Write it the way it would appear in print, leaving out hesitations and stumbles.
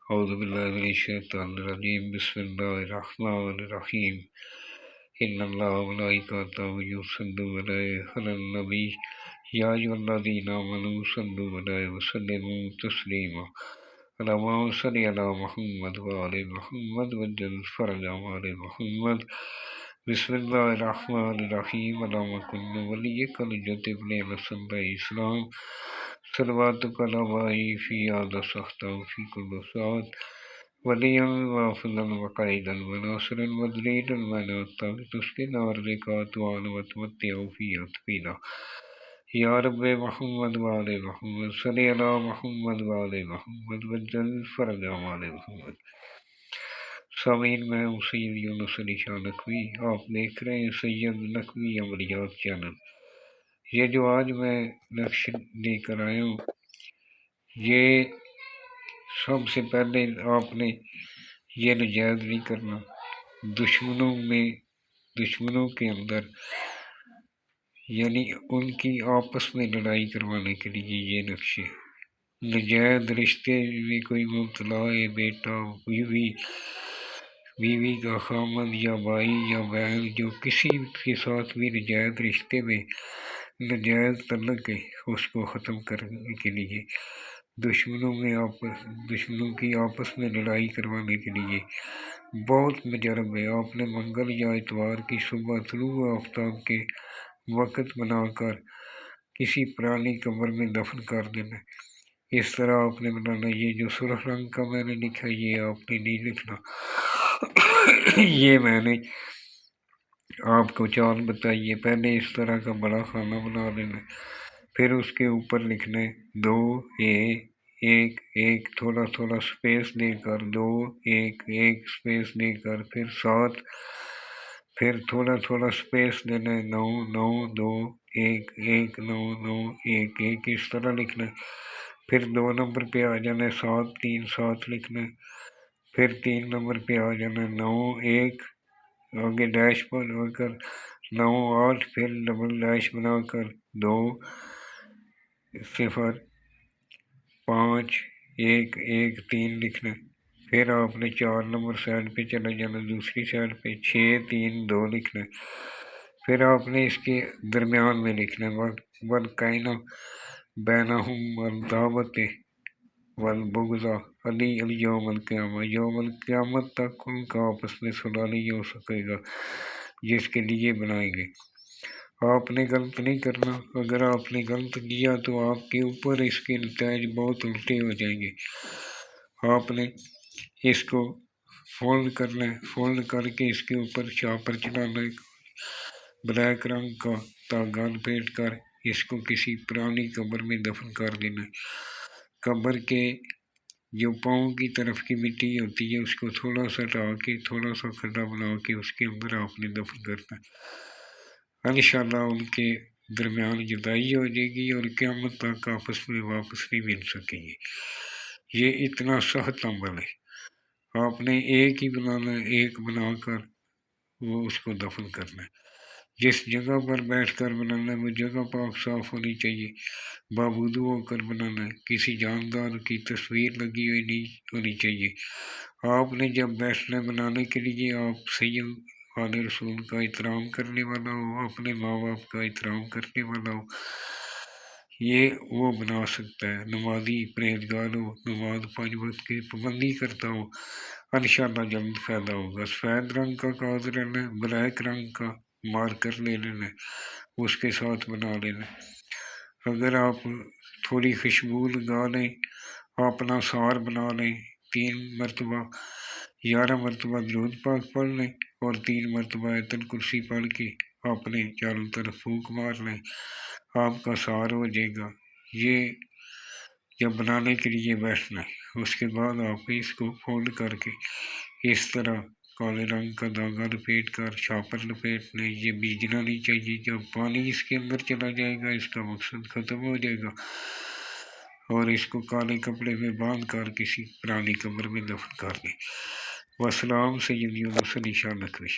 أعوذ بالله من الشيطان الرجيم بسم الله الرحمن الرحيم إن الله وملائكته يصلون على النبي يا أيها الذين آمنوا صلوا عليه وسلموا تسليما اللهم صل على محمد وآل محمد وجل فرج آل محمد بسم الله الرحمن الرحيم اللهم كن وليك الجد بن رسول الإسلام صلواتك على في هذا السخط وفي كل ساعة وليا وافلا وقائدا وناصرا ودليلا ونعتا تسكن أرضك وعن وتمتع في أطفينا يا رب محمد وآل محمد صل على محمد وآل محمد وجل فرج آل محمد. سامعین میں ہوں سید یونس علی شاہ نقوی، آپ دیکھ رہے ہیں سید نقوی عملیات چینل۔ یہ جو آج میں نقش لے کر آیا ہوں، یہ سب سے پہلے آپ نے یہ نجائز نہیں کرنا، دشمنوں کے اندر یعنی ان کی آپس میں لڑائی کروانے کے لیے یہ نقشے، نجائز رشتے میں کوئی مبتلا ہے، بیٹا بیوی کا خامد یا بھائی یا بہن جو کسی کے ساتھ بھی نجائز رشتے میں نجائز تعلق ہے، اس کو ختم کرنے کے لیے دشمنوں کی آپس میں لڑائی کروانے کے لیے بہت مجرب ہے۔ آپ نے منگل یا اتوار کی صبح طلوع آفتاب کے وقت بنا کر کسی پرانی قبر میں دفن کر دینا۔ اس طرح آپ نے بنانا۔ یہ جو سرخ رنگ کا میں نے لکھا یہ آپ نے نہیں لکھنا، یہ میں نے آپ کو چال بتائیے۔ پہلے اس طرح کا بڑا خانہ بنا لینا، پھر اس کے اوپر لکھنا ہے 2 1 1 تھوڑا تھوڑا سپیس دے کر 2 1 1 سپیس دے کر پھر 7، پھر تھوڑا تھوڑا سپیس دینا ہے 9 9 2 1 1 9 9 1 1 اس طرح لکھنا ہے۔ پھر 2 نمبر پہ آ جانا ہے 7 3 7 لکھنا ہے۔ پھر 3 نمبر پہ آ جانا ہے 9 1 آگے ڈیش بنا کر 9 8 پھر ڈبل ڈیش بنا کر 2 0 5 1 1 3 لکھنا ہے۔ پھر آپ نے 4 نمبر سائڈ پہ چلا جانا، دوسری سائڈ پہ 6 3 2 لکھنا ہے۔ پھر آپ نے اس کے درمیان میں لکھنا ہے والکائنہ بینہم العداوۃ والبغض علی الیوم القیامہ، یوم القیامت تک ان کا آپس میں صلح نہیں ہو سکے گا، جس کے لیے بنائیں گے۔ آپ نے غلط نہیں کرنا، اگر آپ نے غلط کیا تو آپ کے اوپر اس کے نتائج بہت الٹے ہو جائیں گے۔ آپ نے اس کو فولڈ کرنا ہے، فولڈ کر کے اس کے اوپر شاپر چلانا ہے، بلیک رنگ کا تاگا لپیٹ کر اس کو کسی پرانی قبر میں دفن کر دینا ہے۔ قبر کے جو پاؤں کی طرف کی مٹی ہوتی ہے اس کو تھوڑا سا ہٹا کے تھوڑا سا کھڈا بنا کے اس کے اندر آپ نے دفن کرنا ہے۔ انشاءاللہ ان کے درمیان جدائی ہو جائے گی اور قیامت تک آپس میں واپس نہیں مل سکیں گے۔ یہ اتنا سخت عمل ہے، آپ نے ایک ہی بنانا ہے، ایک بنا کر وہ اس کو دفن کرنا ہے۔ جس جگہ پر بیٹھ کر بنانا ہے وہ جگہ پاک صاف ہونی چاہیے، بابودو ہو کر بنانا ہے، کسی جاندار کی تصویر لگی ہوئی نہیں ہونی چاہیے۔ آپ نے جب بیٹھنا بنانے کے لیے آپ سید آل رسول کا احترام کرنے والا ہو، اپنے ماں باپ کا احترام کرنے والا ہو، یہ وہ بنا سکتا ہے۔ نمازی پرہیزگار ہو، نماز 5 وقت کی پابندی کرتا ہو، انشاءاللہ جلد فائدہ ہوگا۔ سفید رنگ کا کاغذ لینا ہے، بلیک رنگ کا مارکر لے لینا ہے، اس کے ساتھ بنا لینا ہے۔ اگر آپ تھوڑی خوشبو لگا لیں، اپنا سار بنا لیں، 3 مرتبہ 11 مرتبہ درود پاک پڑھ لیں اور 3 مرتبہ آیت الکرسی پڑھ کے اپنے چاروں طرف پھونک مار لیں، آپ کا سار ہو جائے گا۔ یہ جب بنانے کے لیے بیٹھنا ہے، اس کے بعد آپ اس کو فولڈ کر کے اس طرح کالے رنگ کا دھاگا لپیٹ کر شاپر لپیٹ لیں۔ یہ بھیجنا نہیں چاہیے، جب پانی اس کے اندر چلا جائے گا اس کا مقصد ختم ہو جائے گا، اور اس کو کالے کپڑے میں باندھ کر کسی پرانی قبر میں دفن کر دیں۔ والسلام، سید یونس علی شاہ نقوی۔